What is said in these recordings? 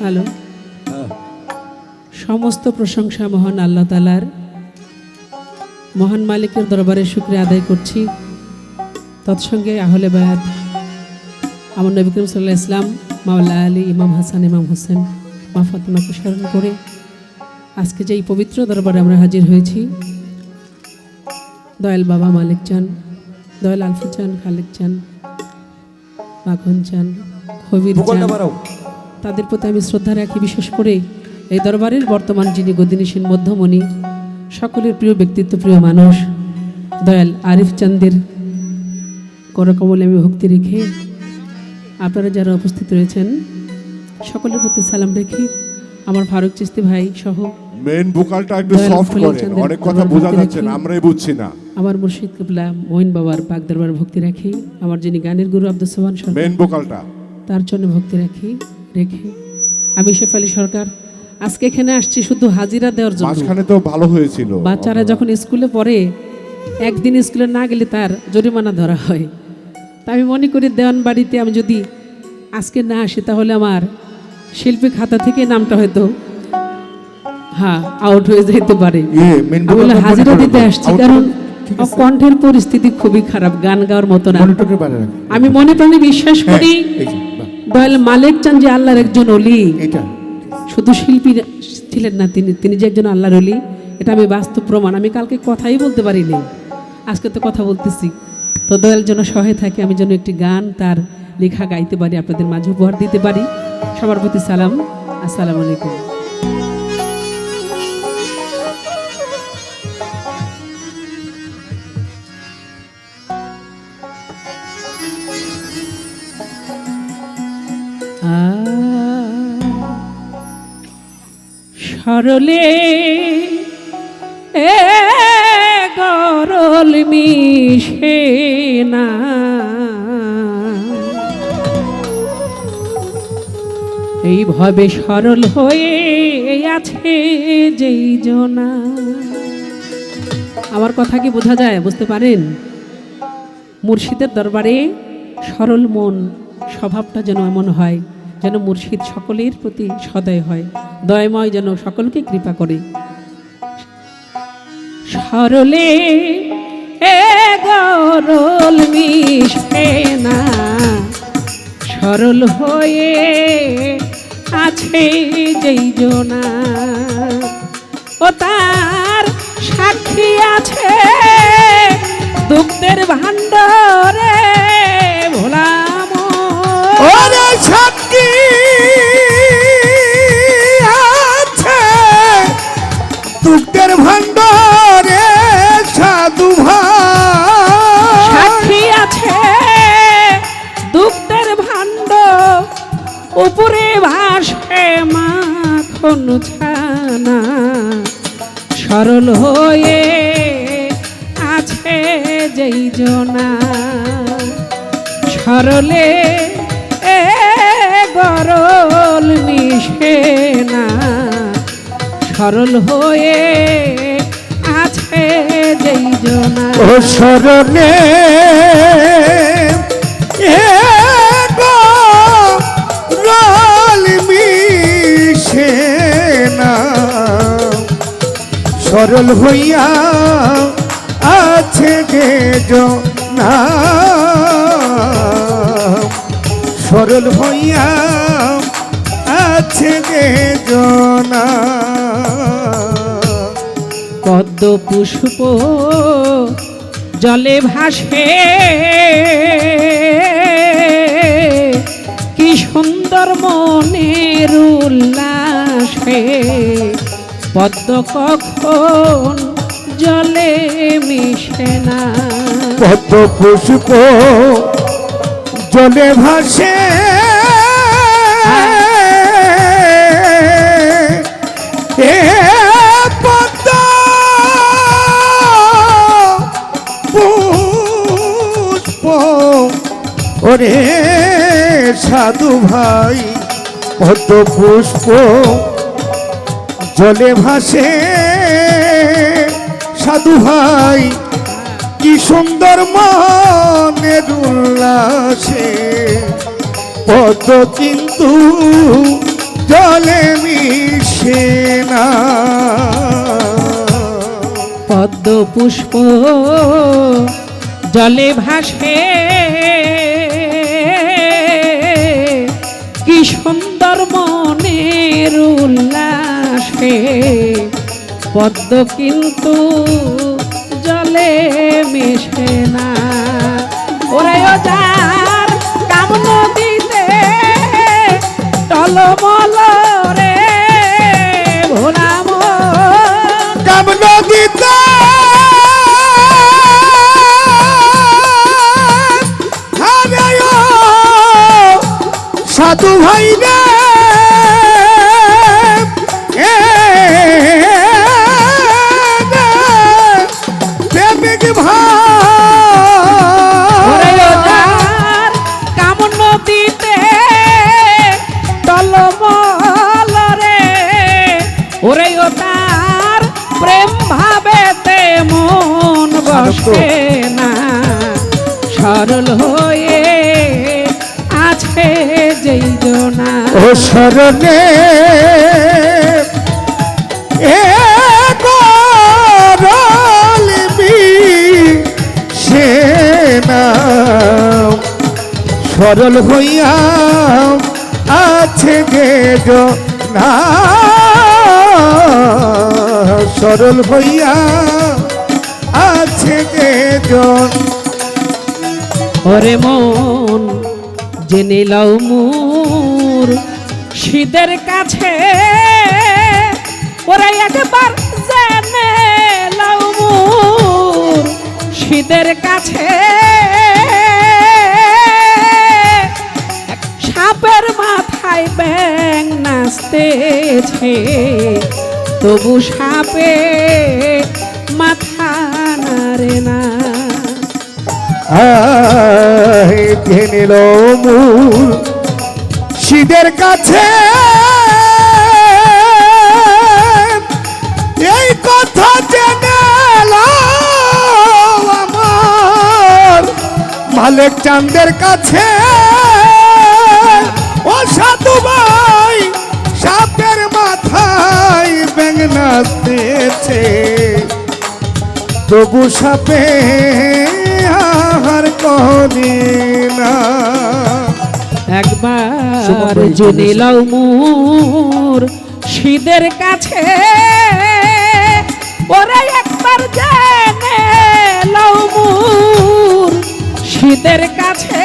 Hello, সমস্ত প্রশংসা মহান আল্লাহ তাআলার, মহান মালিকের দরবারে শুকরিয়া আদায় করছি। তৎসঙ্গে আহলে বায়াত, আমার নবী করিম সাল্লাল্লাহু আলাইহি ওয়াসাল্লাম, মাওলা আলী, ইমাম হাসান, ইমাম হোসেন, মা ফাতেমাকে স্মরণ করে আজকে যে এই পবিত্র দরবারে আমরা হাজির হয়েছি, দয়াল বাবা মালিক চান, দয়াল আলফি চান, খালেক চান, মাখন চান, খবির চান, তাদের প্রতি আমি শ্রদ্ধা রাখি। বিশেষ করে এই দরবারের বর্তমান যিনি গদিনীশীল মধ্যমণি, সকলের প্রিয় ব্যক্তিত্ব, প্রিয় মানুষ দয়াল আরিফ চান্দের করকমলে আমি ভক্তি রেখে আপনারা যারা উপস্থিত রয়েছেন সকলের প্রতি সালাম রেখে আমার ফারুক চিস্তি ভাই সহ মেন ভোকালটা একটু সফট করেন, অনেক কথা বোঝা যাচ্ছে না, আমরাই বুঝছি না। আমার মুর্শিদ কিবলা মঈন বাবার পাক দরবার ভক্তি রাখি। আমার যিনি গানের গুরু আব্দুল সোবহান সরকার, মেন ভোকালটা তার জন্য ভক্তি রেখে আমি শেফালি সরকার আজকে এখানে আসছি শুধু হাজিরা দেওয়ার জন্য। মাঝখানে তো ভালো হয়েছিল, বাচ্চারা যখন স্কুলে পড়ে একদিন স্কুলে না গেলে তার জরিমানা ধরা হয়। তা আমি মনে করি দেওয়ান বাড়িতে আমি যদি আজকে না আসি তাহলে আমার শিল্পী খাতা থেকে নামটা হয়তো আউট হয়ে যেতে পারে। আমি হাজিরা দিতে আসছি কারণ কণ্ঠের পরিস্থিতি খুবই খারাপ, গান গাওয়ার মতো না। আমি মনে প্রাণে বিশ্বাস করি দয়াল মালিক চান যে আল্লাহর একজন অলি, শুধু শিল্পী ছিলেন না, তিনি যে একজন আল্লাহর অলি, এটা আমি বাস্তব প্রমাণ। আমি কালকে কথাই বলতে পারিনি, আজকে তো কথা বলতেছি। তো দয়াল যেন সহায় থাকে, আমি যেন একটি গান তার লেখা গাইতে পারি, আপনাদের মাঝে উপহার দিতে পারি। সবার প্রতি সালাম, আসসালামু আলাইকুম। সরলে গরল মিশে না, এইভাবে সরল হয়ে আছে যেই জনা। আমার কথা কি বোঝা যায়, বুঝতে পারেন? মুর্শিদের দরবারে সরল মন স্বভাবটা যেন এমন হয় যেন মুর্শিদ সকলের প্রতি সদয় হয়, দয়াময় যেন সকলকে কৃপা করে। সরলে গরল মিশে না, সরল হয়ে আছে যেই জনা, ও তার সাক্ষী আছে দুঃখের ভাণ্ডারে ভোলাম সাক্ষী আছে দুঃখের ভাণ্ডারে সাধু ভাই, সাক্ষী আছে দুঃখের ভাণ্ড, উপরে ভাসে মাখন ছানা, সরল হয়ে আছে যেই জনা, সরলে গরল মিশে না, সরল হয়ে আছে যেই জনা। ও সরলে গরল মিশে না, সরল হইয়া আছে যে জনা, সরল হইয়া আছে যে জনা। পদ্ম পুষ্প জলে ভাসে কি সুন্দর মনের উল্লাসে, পদ্ম কখন জলে মিশে না, পদ্ম পুষ্প জলে ভাসে পদ্ম পুষ্প ওরে সাধু ভাই, পদ্ম পুষ্প জলে ভাসে সাধু ভাই, কি সুন্দর মনের উল্লাসে পদ্ম কিন্তু জলে মিশে না। পদ্ম পুষ্প জলে ভাসে, কি সুন্দর মনের উল্লাসে, পদ্ম কিন্তু জলে মেশে না। ওরে ও যার কাম নদীতে টলমল রে ভোলাম, কাম নদীতে সাধু ভাই রে প্রেমিক ভাই কাম নদীতে টলমল রে, ওরে ও তার প্রেম ভাবেতে মন বসে না, সরল হয়ে আছে যেই জনা। ও শরণে এ গরলবি সেনা, সরল হইয়া আছে যে জনা, সরল হইয়া আছে যে জন। ওরে মন জেনে লও মোর শীতের কাছে, ওরে একবার জেনে লও মোর শীতের কাছে, সাপের মাথায় ব্যাং নাচতেছে, তবু সাপে মাথা নাড়ে না। জেনে লও মোর শীতের কাছে, এই কথা জেনে লও আমার মালেক চাঁদের কাছে। ও সাধু ভাই সাপের মাথায় ব্যাঙ নাচতেছে, তবু সাপে আহার করে না। একবার জেনে লও মোর শীতের কাছে, ওরে একবার জেনে লও মোর শীতের কাছে,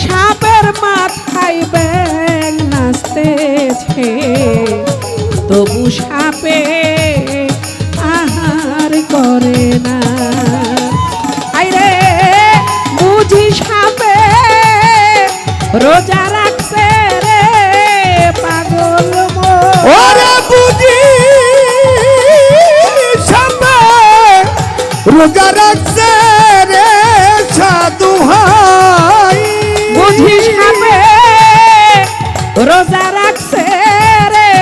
সাপের মাথায় ব্যাঙ নাচতেছে, তবু সাপে আহার করে না। আইরে বুঝি সাপে রোজা রাখছে রে পাগল মন, ওরে বুঝি সাপে রোজা রাখছে রে সাধু ভাই, বুঝি সাপে রোজা রাখছে রে,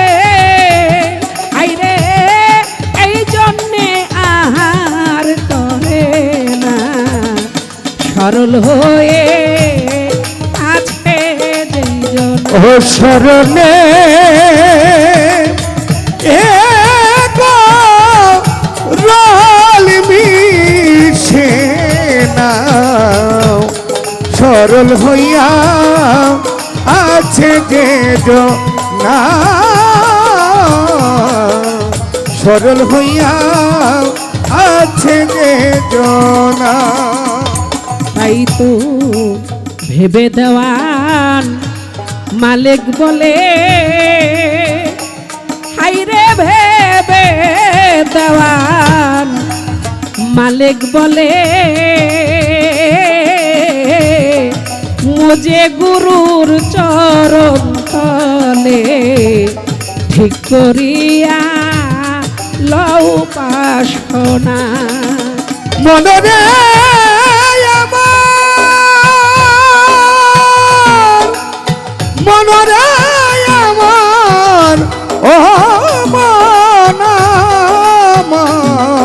আইরে এই জন্যে আহার করে না, সরল হয়ে আছে যেই জন। ও শরণে এ গরলবি সেনা, সরল হইয়া আছে যে জনা, সরল হইয়া আছে যে জনা। তাই তো ভেবে দেওয়ান মালিক বলে, হাইরে ভেবে দেওয়ান মালিক বলে, মুজে গুরুর চরণ তলে ঠিক করিয়া লও পাশনা। মনরে আমার, মনরে আমার, ও মন আমার,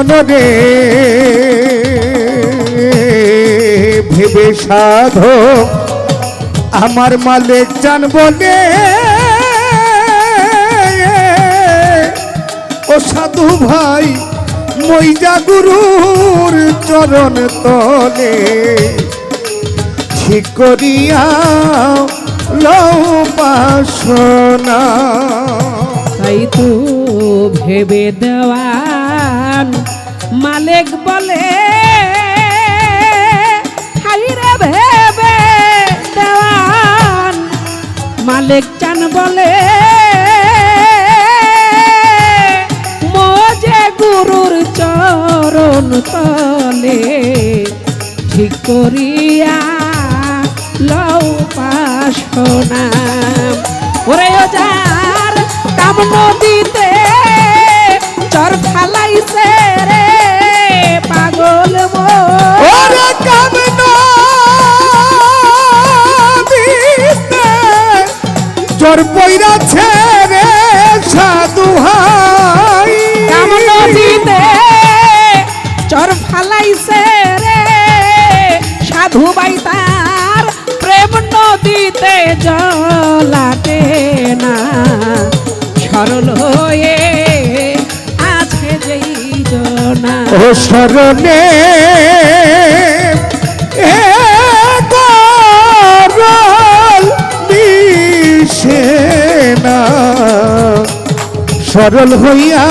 মনরে ভেবে সাধো আমার মালিক চান বলে ও সাধু ভাই মইজা গুরুর চরণ তলে ঠিক করিয়া লও বাসনা। তাই তো ভেবে দেওয়ান মালিক বলে, হাইরে ভেবে দেওয়ান মালিক চান বলে, মোজে গুরুর চরণ তলে ঠিক করিয়া লও বাসনা। ওরে যার কাম নদীতে চর ফালাইছে রে পাগল ওরে কাম নদীতে চর পইরাছে রে সাধু ভাই। কাম নদীতে চর ফালাইছে রে সাধু ভাই, তার প্রেম নদীতে জলাটে না। সরল হয়ে আছে যেই জনা, ও শরণে গরল মিশে না, সরল হইয়া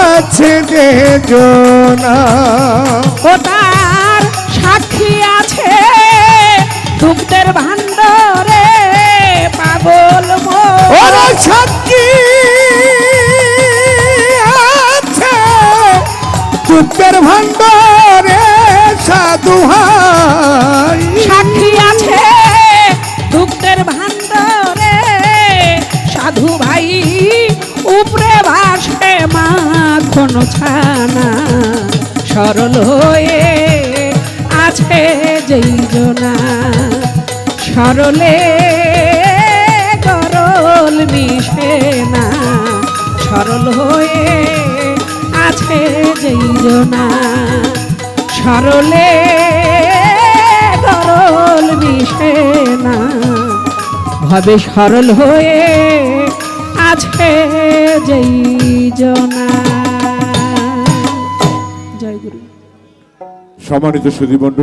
আছে যে জনা। ও তার সাক্ষী আছে দুগ্ধের ভাণ্ডরে পাগল ওরা সাক্ষী আছে দুঃখের ভাণ্ডরে সাধু ভাই। সাক্ষী আছে দুগ্ধের ভাণ্ডরে সাধু ভাই, উপরে ভাসে মাখন ছানা। সরল হয়ে আছে যেই জনা, সরলে গরল মিশে না। সরল হয়ে আছে যেই জনা, সরলে গরল মিশে না। ভাবে সরল হয়ে আছে যেই জনা। জয় গুরু। সম্মানিত সুধীমণ্ডলী।